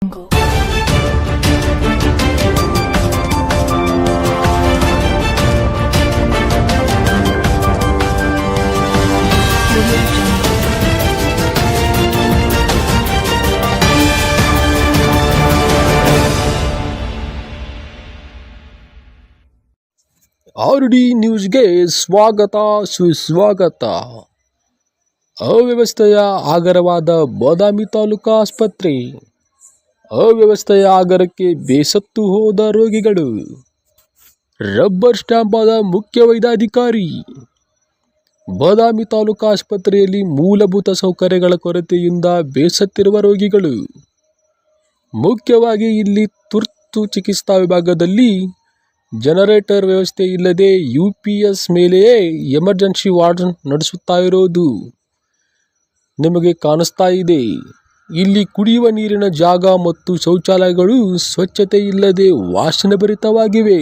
Jungle. RD ನ್ಯೂಸ್ಗೆ ಸ್ವಾಗತ ಸುಸ್ವಾಗತ. ಅವ್ಯವಸ್ಥೆಯ ಆಗರವಾದ ಬಾದಾಮಿ ತಾಲೂಕಾ ಆಸ್ಪತ್ರೆ. ಅವ್ಯವಸ್ಥೆಯ ಆಗರಕ್ಕೆ ಬೇಸತ್ತು ಹೋದ ರೋಗಿಗಳು. ರಬ್ಬರ್ ಸ್ಟ್ಯಾಂಪ್ ಆದ ಮುಖ್ಯ ವೈದ್ಯಾಧಿಕಾರಿ. ಬಾದಾಮಿ ತಾಲೂಕಾ ಆಸ್ಪತ್ರೆಯಲ್ಲಿ ಮೂಲಭೂತ ಸೌಕರ್ಯಗಳ ಕೊರತೆಯಿಂದ ಬೇಸತ್ತಿರುವ ರೋಗಿಗಳು. ಮುಖ್ಯವಾಗಿ ಇಲ್ಲಿ ತುರ್ತು ಚಿಕಿತ್ಸಾ ವಿಭಾಗದಲ್ಲಿ ಜನರೇಟರ್ ವ್ಯವಸ್ಥೆ ಇಲ್ಲದೆ UPS ಮೇಲೆಯೇ ಎಮರ್ಜೆನ್ಸಿ ವಾರ್ಡ್ ನಡೆಸುತ್ತಾ ಇರೋದು ನಿಮಗೆ ಕಾಣಿಸ್ತಾ ಇದೆ. ಇಲ್ಲಿ ಕುಡಿಯುವ ನೀರಿನ ಜಾಗ ಮತ್ತು ಶೌಚಾಲಯಗಳು ಸ್ವಚ್ಛತೆ ಇಲ್ಲದೆ ವಾಸನೆ ಭರಿತವಾಗಿವೆ.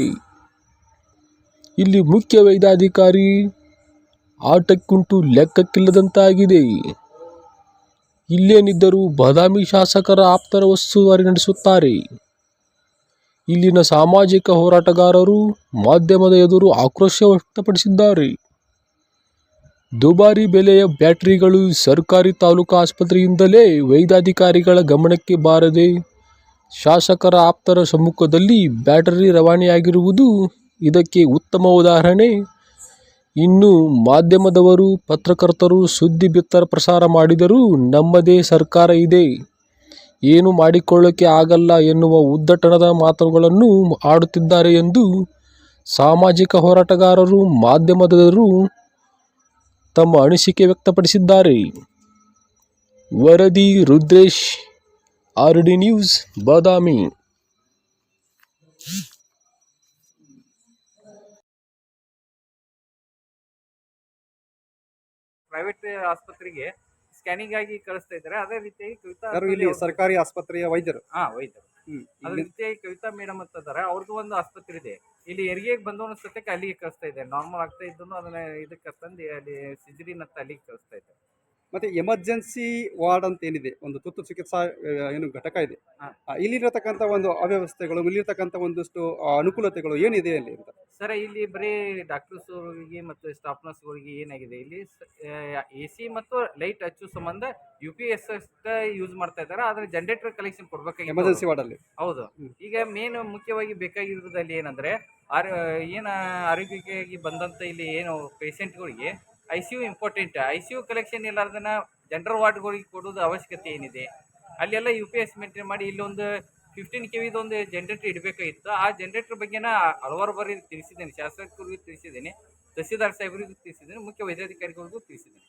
ಇಲ್ಲಿ ಮುಖ್ಯ ವೈದ್ಯಾಧಿಕಾರಿ ಆಟಕ್ಕುಂಟು ಲೆಕ್ಕಕ್ಕಿಲ್ಲದಂತಾಗಿದೆ. ಇಲ್ಲೇನಿದ್ದರೂ ಬಾದಾಮಿ ಶಾಸಕರ ಆಪ್ತರ ಉಸ್ತುವಾರಿ ನಡೆಸುತ್ತಾರೆ. ಇಲ್ಲಿನ ಸಾಮಾಜಿಕ ಹೋರಾಟಗಾರರು ಮಾಧ್ಯಮದ ಎದುರು ಆಕ್ರೋಶ ವ್ಯಕ್ತಪಡಿಸಿದ್ದಾರೆ. ದುಬಾರಿ ಬೆಲೆಯ ಬ್ಯಾಟರಿಗಳು ಸರ್ಕಾರಿ ತಾಲೂಕಾ ಆಸ್ಪತ್ರೆಯಿಂದಲೇ ವೈದ್ಯಾಧಿಕಾರಿಗಳ ಗಮನಕ್ಕೆ ಬಾರದೆ ಶಾಸಕರ ಆಪ್ತರ ಸಮ್ಮುಖದಲ್ಲಿ ಬ್ಯಾಟರಿ ರವಾನೆಯಾಗಿರುವುದು ಇದಕ್ಕೆ ಉತ್ತಮ ಉದಾಹರಣೆ. ಇನ್ನು ಮಾಧ್ಯಮದವರು, ಪತ್ರಕರ್ತರು ಸುದ್ದಿ ಬಿತ್ತರ ಪ್ರಸಾರ ಮಾಡಿದರೂ ನಮ್ಮದೇ ಸರ್ಕಾರ ಇದೆ, ಏನು ಮಾಡಿಕೊಳ್ಳಕ್ಕೆ ಆಗಲ್ಲ ಎನ್ನುವ ಉದ್ದಟನದ ಮಾತುಗಳನ್ನು ಆಡುತ್ತಿದ್ದಾರೆ ಎಂದು ಸಾಮಾಜಿಕ ಹೋರಾಟಗಾರರು, ಮಾಧ್ಯಮದವರು ತಮ್ಮ ಅನಿಸಿಕೆ ವ್ಯಕ್ತಪಡಿಸಿದ್ದಾರೆ. ವರದಿ ರುದ್ರೇಶ್, ಆರ್ಡಿ ನ್ಯೂಸ್, ಬಾದಾಮಿ. ಪ್ರೈವೇಟ್ ಆಸ್ಪತ್ರೆಗೆ ಸ್ಕ್ಯಾನಿಂಗ್ ಆಗಿ ಕಳಿಸ್ತಾ ಇದ್ದಾರೆ. ಅದೇ ರೀತಿಯಾಗಿ ಕವಿತಾ ಇಲ್ಲಿ ಸರ್ಕಾರಿ ಆಸ್ಪತ್ರೆಯ ವೈದ್ಯರು ವೈದ್ಯರು ಅದೇ ರೀತಿಯಾಗಿ ಕವಿತಾ ಮೇಡಮ್ ಅಂತ ಇದ್ದಾರೆ. ಅವ್ರದ್ದು ಒಂದು ಆಸ್ಪತ್ರೆ ಇದೆ. ಇಲ್ಲಿ ಹೆರಿಗೆಗೆ ಬಂದವನ ಸತ್ಯಕ್ಕೆ ಅಲ್ಲಿಗೆ ಕಳಿಸ್ತಾ ಇದೆ. ನಾರ್ಮಲ್ ಆಗ್ತಾ ಇದ್ದನು ಅದನ್ನ ಇದಕ್ಕೆ ತಂದು ಅಲ್ಲಿ ಸಿಜರಿನ್ ಅಂತ ಅಲ್ಲಿಗೆ ಕಳಿಸ್ತಾ ಇದ್ದಾರೆ. ಮತ್ತೆ ಎಮರ್ಜೆನ್ಸಿ ವಾರ್ಡ್ ಅಂತ ಏನಿದೆ, ಒಂದು ತುರ್ತು ಚಿಕಿತ್ಸಾ ಏನು ಘಟಕ ಇದೆ, ಇಲ್ಲಿರತಕ್ಕಂಥ ಒಂದು ಅವ್ಯವಸ್ಥೆಗಳು, ಇಲ್ಲಿರ್ತಕ್ಕಂಥ ಒಂದಷ್ಟು ಅನುಕೂಲತೆಗಳು ಏನಿದೆ ಅಲ್ಲಿ ಅಂತ ಸರ್? ಇಲ್ಲಿ ಬರೀ ಡಾಕ್ಟರ್ಸ್ಗಳಿಗೆ ಮತ್ತು ಸ್ಟಾಫ್ ನರ್ಸ್ಗಳಿಗೆ ಏನಾಗಿದೆ, ಇಲ್ಲಿ AC ಮತ್ತು ಲೈಟ್ ಹಚ್ಚು ಸಂಬಂಧ UPS ಯೂಸ್ ಮಾಡ್ತಾ ಇದ್ದಾರೆ. ಆದ್ರೆ ಜನರೇಟರ್ ಕಲೆಕ್ಷನ್ ಕೊಡ್ಬೇಕಾಗಿ ಎಮರ್ಜೆನ್ಸಿ ವಾರ್ಡ್ ಅಲ್ಲಿ. ಹೌದು. ಈಗ ಮೇನ್ ಮುಖ್ಯವಾಗಿ ಬೇಕಾಗಿರೋದಲ್ಲಿ ಏನಂದ್ರೆ ಏನ ಆರೋಗ್ಯಕ್ಕಾಗಿ ಬಂದಂತ ಇಲ್ಲಿ ಏನು ಪೇಷಂಟ್ಗಳಿಗೆ ICU ಇಂಪಾರ್ಟೆಂಟ್. ICU ಕಲೆಕ್ಷನ್ ಇಲ್ಲಾರ್ದನ್ನ ಜನರಲ್ ವಾರ್ಡ್ಗಳಿಗೆ ಕೊಡೋದು ಅವಶ್ಯಕತೆ ಏನಿದೆ? ಅಲ್ಲೆಲ್ಲ UPS ಮೇಂಟೈನ್ ಮಾಡಿ ಇಲ್ಲೊಂದು 15 kV ಒಂದು ಜನರೇಟರ್ ಇಡಬೇಕಾಗಿತ್ತು. ಆ ಜನರೇಟರ್ ಬಗ್ಗೆನ ಹಲವಾರು ಬಾರಿ ತಿಳಿಸಿದ್ದೇನೆ, ಶಾಸಕರಿಗೂ ತಿಳಿಸಿದ್ದೇನೆ, ತಹಸೀಲ್ದಾರ್ ಸಾಹೇಬರಿಗೂ ತಿಳಿಸಿದ್ದೇನೆ, ಮುಖ್ಯ ವೈದ್ಯಾಧಿಕಾರಿಗಳಿಗೂ ತಿಳಿಸಿದ್ದೇನೆ.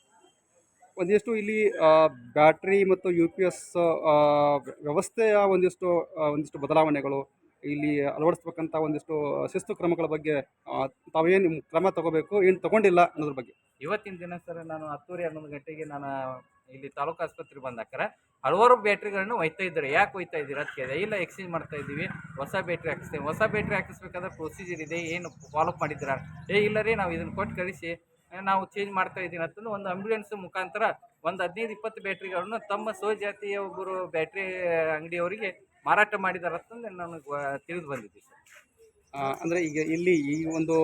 ಒಂದಿಷ್ಟು ಇಲ್ಲಿ ಬ್ಯಾಟ್ರಿ ಮತ್ತು UPS ವ್ಯವಸ್ಥೆಯ ಒಂದಿಷ್ಟು ಬದಲಾವಣೆಗಳು, ಇಲ್ಲಿ ಅಳವಡಿಸ್ಬೇಕಂತ ಒಂದಿಷ್ಟು ಶಿಸ್ತು ಕ್ರಮಗಳ ಬಗ್ಗೆ ತಾವೇನು ಕ್ರಮ ತಗೋಬೇಕು, ಏನು ತಗೊಂಡಿಲ್ಲ ಅನ್ನೋದ್ರ ಬಗ್ಗೆ. ಇವತ್ತಿನ ದಿನ ಸರ್ ನಾನು 10:11 ಗಂಟೆಗೆ ನಾನು ಇಲ್ಲಿ ತಾಲೂಕು ಆಸ್ಪತ್ರೆಗೆ ಬಂದಾಕರ ಹಲವಾರು ಬ್ಯಾಟ್ರಿಗಳನ್ನು ಒಯ್ತಾ ಇದ್ದಾರೆ. ಯಾಕೆ ಒಯ್ತಾ ಇದ್ದೀರಾ ಅಂತ ಕೇಳಿದೆ. ಇಲ್ಲ, ಎಕ್ಸ್ಚೇಂಜ್ ಮಾಡ್ತಾ ಇದ್ದೀವಿ, ಹೊಸ ಬ್ಯಾಟ್ರಿ ಹಾಕಿಸ್ತೇವೆ. ಹೊಸ ಬ್ಯಾಟ್ರಿ ಹಾಕಿಸ್ಬೇಕಾದ್ರೆ ಪ್ರೊಸೀಜರ್ ಇದೆ, ಏನು ಫಾಲೋಅಪ್ ಮಾಡಿದ್ದೀರಾ? ಇಲ್ಲ ರೀ, ನಾವು ಇದನ್ನು ಕೊಟ್ಟು ಕಳಿಸಿ ನಾವು ಚೇಂಜ್ ಮಾಡ್ತಾ ಇದ್ದೀನಿ ಅಂತಂದು ಒಂದು ಆಂಬ್ಯುಲೆನ್ಸ್ ಮುಖಾಂತರ ಒಂದು 15-20 ಬ್ಯಾಟ್ರಿಗಳನ್ನು ತಮ್ಮ ಸ್ವಜಾತಿಯ ಒಬ್ಬರು ಬ್ಯಾಟ್ರಿ ಅಂಗಡಿಯವರಿಗೆ ಮಾರಾಟ ಮಾಡಿದ್ದಾರೆ ಅಂತಂದು ನನಗೆ ತಿಳಿದು ಬಂದಿದೆ ಸರ್. ಅಂದರೆ ಈಗ ಇಲ್ಲಿ ಈ ಒಂದು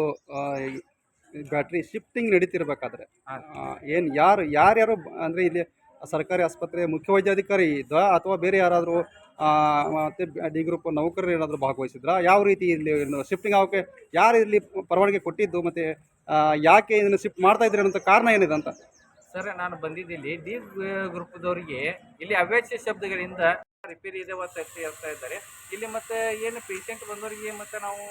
ಬ್ಯಾಟ್ರಿ ಶಿಫ್ಟಿಂಗ್ ನಡೀತಿರ್ಬೇಕಾದ್ರೆ ಏನು ಯಾರ್ಯಾರು ಅಂದರೆ ಇಲ್ಲಿ ಸರ್ಕಾರಿ ಆಸ್ಪತ್ರೆ ಮುಖ್ಯ ವೈದ್ಯಾಧಿಕಾರಿ ಇದ್ದ ಅಥವಾ ಬೇರೆ ಯಾರಾದರೂ ಮತ್ತು D ಗ್ರೂಪ್ ನೌಕರರು ಏನಾದರೂ ಭಾಗವಹಿಸಿದ್ರಾ? ಯಾವ ರೀತಿ ಇಲ್ಲಿ ಶಿಫ್ಟಿಂಗ್ ಆಗೋಕ್ಕೆ ಯಾರು ಇಲ್ಲಿ ಪರವಾನಗಿ ಕೊಟ್ಟಿದ್ದು, ಮತ್ತು ಯಾಕೆ ಇದನ್ನು ಶಿಫ್ಟ್ ಮಾಡ್ತಾ ಇದ್ದೀರಿ ಅನ್ನೋ ಕಾರಣ ಏನಿದೆ ಅಂತ? ಸರ್, ನಾನು ಬಂದಿದ್ದೀನಿ D ಗ್ರೂಪ್ದವರಿಗೆ ಇಲ್ಲಿ ಅವ್ಯಾಚ್ಯ ಶಬ್ದಗಳಿಂದ ರಿಪೇರಿ ಇದೆ ಹೇಳ್ತಾ ಇದ್ದಾರೆ. ಇಲ್ಲಿ ಮತ್ತೆ ಏನು ಪೇಷಂಟ್ ಬಂದವರಿಗೆ ಮತ್ತು ನಾವು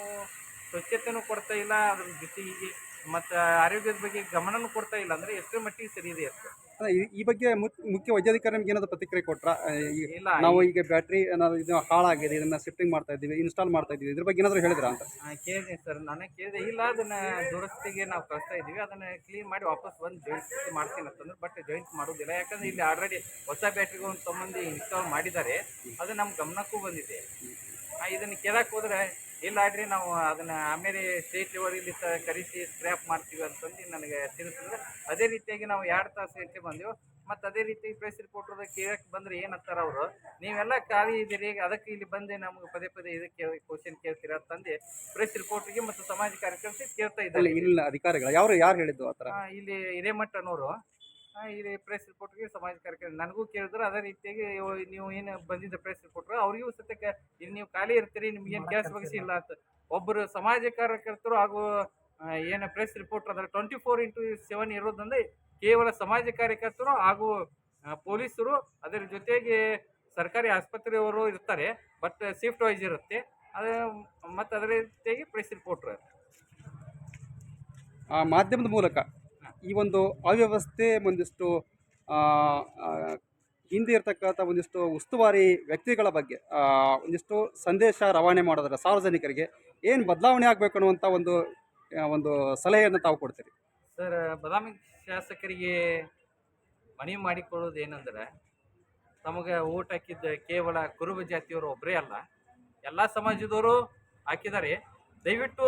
ಸ್ವಚ್ಛತೆನೂ ಕೊಡ್ತಾ ಇಲ್ಲ, ಅದ್ರ ಜೊತೆಗೆ ಮತ್ತು ಆರೋಗ್ಯದ ಬಗ್ಗೆ ಗಮನನೂ ಕೊಡ್ತಾ ಇಲ್ಲ. ಅಂದರೆ ಎಷ್ಟರ ಮಟ್ಟಿಗೆ ಸರಿ ಇದೆ ಅಂತ ಈ ಬಗ್ಗೆ ಮುಖ್ಯ ವೈದ್ಯಾಧಿಕಾರಿ ನಿಮ್ಗೆ ಏನಾದರೂ ಪ್ರತಿಕ್ರಿಯೆ ಕೊಟ್ರಾ? ಇಲ್ಲ, ನಾವು ಈಗ ಬ್ಯಾಟ್ರಿ ಏನಾದರೂ ಇದು ಹಾಳಾಗಿದೆ, ಇದನ್ನು ಶಿಫ್ಟಿಂಗ್ ಮಾಡ್ತಾ ಇದ್ದೀವಿ, ಇನ್ಸ್ಟಾಲ್ ಮಾಡ್ತಾ ಇದ್ದೀವಿ, ಇದ್ರ ಬಗ್ಗೆ ಏನಾದರೂ ಹೇಳಿದ್ರಾ ಅಂತ? ಕೇಳಿದೆ ಸರ್, ನಾನು ಕೇಳಿದೆ. ಇಲ್ಲ, ಅದನ್ನು ದುರಸ್ತಿಗೆ ನಾವು ಕಳಿಸ್ತಾ ಇದ್ದೀವಿ, ಅದನ್ನು ಕ್ಲೀನ್ ಮಾಡಿ ವಾಪಸ್ ಬಂದು ಜಾಯಿಂಟ್ ಮಾಡ್ತೀನಿ ಅಂತಂದ್ರೆ, ಬಟ್ ಜಾಯಿಂಟ್ ಮಾಡೋದಿಲ್ಲ. ಯಾಕಂದರೆ ಇಲ್ಲಿ ಆಲ್ರೆಡಿ ಹೊಸ ಬ್ಯಾಟ್ರಿಗಳು ತೊಗೊಂಡು ಇನ್ಸ್ಟಾಲ್ ಮಾಡಿದ್ದಾರೆ. ಅದು ನಮ್ಮ ಗಮನಕ್ಕೂ ಬಂದಿದೆ. ಇದನ್ನು ಕೇಳಕ್ಕೆ ಹೋದರೆ ಇಲ್ಲ ಆಡ್ರಿ, ನಾವು ಅದನ್ನು ಆಮೇಲೆ ಸ್ಟೇಟ್ ಲೆವೆಲಲ್ಲಿ ಕರೆಸಿ ಸ್ಕ್ರ್ಯಾಪ್ ಮಾಡ್ತೀವಿ ಅಂತಂದು ನನಗೆ ತಿಳಿಸಿದ್ರೆ, ಅದೇ ರೀತಿಯಾಗಿ ನಾವು 2 ತಾಸು ಗಂಟೆ ಬಂದೆವು. ಮತ್ತು ಅದೇ ರೀತಿ ಪ್ರೆಸ್ ರಿಪೋರ್ಟರ್ ಕೇಳಕ್ಕೆ ಬಂದ್ರೆ ಏನಂತಾರ ಅವರು, ನೀವೆಲ್ಲ ಖಾಲಿ ಇದ್ದೀರಿ, ಅದಕ್ಕೆ ಇಲ್ಲಿ ಬಂದು ನಮ್ಗೆ ಪದೇ ಪದೇ ಇದಕ್ಕೆ ಕ್ವಶನ್ ಕೇಳ್ತೀರಾ ಅಂತಂದು ಪ್ರೆಸ್ ರಿಪೋರ್ಟರ್ಗೆ ಮತ್ತು ಸಮಾಜ ಕಾರ್ಯಕರ್ತರಿಗೆ ಕೇಳ್ತಾ ಇದ್ದಾರೆ. ಇಲ್ಲ ಅಧಿಕಾರಿಗಳು ಯಾರು ಹೇಳಿದ್ದು ಆ ಥರ? ಇಲ್ಲಿ ಹಿರೇಮಠ ಅನ್ನೋರು ಇಲ್ಲಿ ಪ್ರೆಸ್ ರಿಪೋರ್ಟರ್ಗೆ ಸಮಾಜ ಕಾರ್ಯಕರ್ತ ನನಗೂ ಕೇಳಿದ್ರು. ಅದೇ ರೀತಿಯಾಗಿ ನೀವು ಏನು ಬಂದಿದ್ದ ಪ್ರೆಸ್ ರಿಪೋರ್ಟರ್ ಅವ್ರಿಗೂ ಸತ್ಯಕ್ಕೆ ಇಲ್ಲಿ ನೀವು ಖಾಲಿ ಇರ್ತೀರಿ, ನಿಮ್ಗೇನು ಕೆಲಸ ಬಗ್ಸಿ ಇಲ್ಲ ಅಂತ ಒಬ್ಬರು ಸಮಾಜ ಕಾರ್ಯಕರ್ತರು ಹಾಗೂ ಏನು ಪ್ರೆಸ್ ರಿಪೋರ್ಟರ್ ಅದರ 24x7 ಇರೋದಂದ್ರೆ ಕೇವಲ ಸಮಾಜ ಕಾರ್ಯಕರ್ತರು ಹಾಗೂ ಪೊಲೀಸರು, ಅದರ ಜೊತೆಗೆ ಸರ್ಕಾರಿ ಆಸ್ಪತ್ರೆಯವರು ಇರ್ತಾರೆ, ಬಟ್ ಶಿಫ್ಟ್ ವೈಸ್ ಇರುತ್ತೆ ಅದು. ಮತ್ತು ಅದರ ಜೊತೆಗೆ ಪ್ರೆಸ್ ರಿಪೋರ್ಟರ್ ಮಾಧ್ಯಮದ ಮೂಲಕ ಈ ಒಂದು ಅವ್ಯವಸ್ಥೆ ಒಂದಿಷ್ಟು ಹಿಂದೆ ಇರ್ತಕ್ಕಂಥ ಒಂದಿಷ್ಟು ಉಸ್ತುವಾರಿ ವ್ಯಕ್ತಿಗಳ ಬಗ್ಗೆ ಒಂದಿಷ್ಟು ಸಂದೇಶ ರವಾನೆ ಮಾಡೋದ್ರೆ ಸಾರ್ವಜನಿಕರಿಗೆ ಏನು ಬದಲಾವಣೆ ಆಗಬೇಕು ಅನ್ನುವಂಥ ಒಂದು ಸಲಹೆಯನ್ನು ತಾವು ಕೊಡ್ತೀರಿ? ಸರ್, ಬಾದಾಮಿ ಶಾಸಕರಿಗೆ ಮನವಿ ಮಾಡಿಕೊಳ್ಳೋದು ಏನಂದ್ರೆ, ತಮಗೆ ಓಟ್ ಹಾಕಿದ್ದ ಕೇವಲ ಕುರುಬ ಜಾತಿಯವರು ಒಬ್ಬರೇ ಅಲ್ಲ, ಎಲ್ಲ ಸಮಾಜದವರು ಹಾಕಿದ್ದಾರೆ. ದಯವಿಟ್ಟು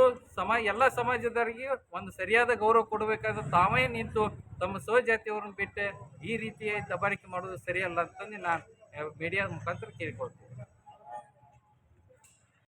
ಎಲ್ಲ ಸಮಾಜದವರಿಗೆ ಒಂದು ಸರಿಯಾದ ಗೌರವ ಕೊಡಬೇಕಾದ್ರೆ ತಾವೇ ನಿಂತು ತಮ್ಮ ಸ್ವಜಾತಿಯವ್ರನ್ನ ಬಿಟ್ಟು ಈ ರೀತಿಯ ದಬ್ಬಾಳಿಕೆ ಮಾಡೋದು ಸರಿಯಲ್ಲ ಅಂತಂದು ನಾನು ಮೀಡಿಯಾದ ಮುಖಾಂತರ ಕೇಳಿಕೊಳ್ತೀನಿ.